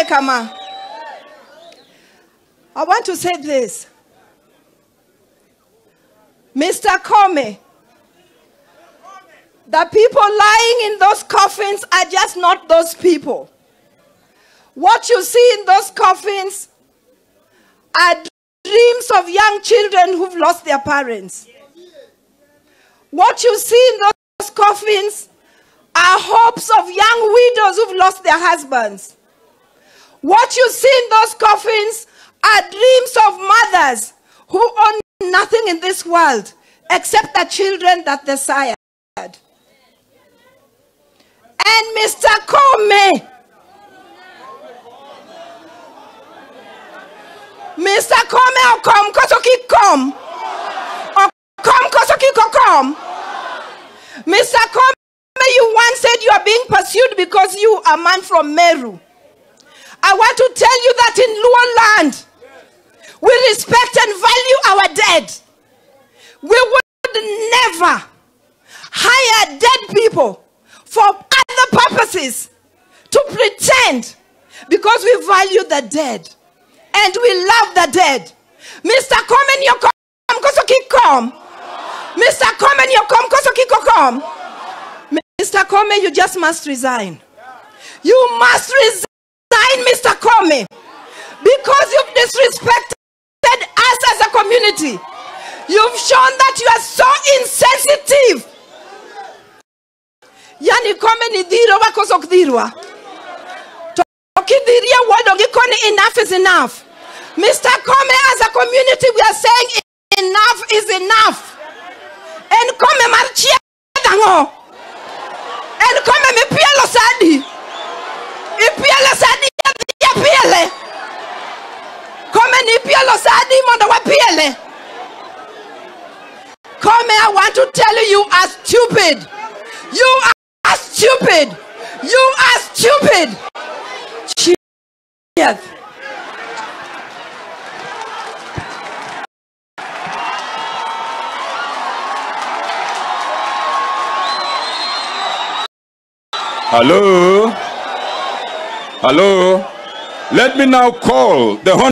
kama. I want to say this. Mr. Kome, the people lying in those coffins are just not those people. What you see in those coffins are dreams of young children who've lost their parents. What you see in those coffins are hopes of young widows who've lost their husbands. What you see in those coffins are dreams of mothers who own nothing in this world except the children that they sired. And Mr. Kome, Mr. Kome, come, kosoki come. Come, kosoki come. Mr. Kome, you once said you are being pursued because you are a man from Meru. I want to tell you that in Luo land, we respect and value our dead. We would never hire dead people for other purposes to pretend, because we value the dead and we love the dead. Mr. Kome, you come, kosoki come. Mr. Kome, you come, kosoki come. Mr. Kome, you just must resign. You must resign, Mr. Kome, because you've disrespected us as a community. You've shown that you are so insensitive. Yani Kome ni dhiro wako sokdhirwa. Tokidhiria wadogi koni enough is enough. Mr. Kome, as a community, we are saying enough is enough. And Kome marchia dango. And Kome mi pielo sadi. I pielo sadi ya piele. Kome ni pielo sadi mondo wa piele. Kome, I want to tell you, you are stupid. You are stupid. You are stupid. Cheers. Hello? Hello? Let me now call the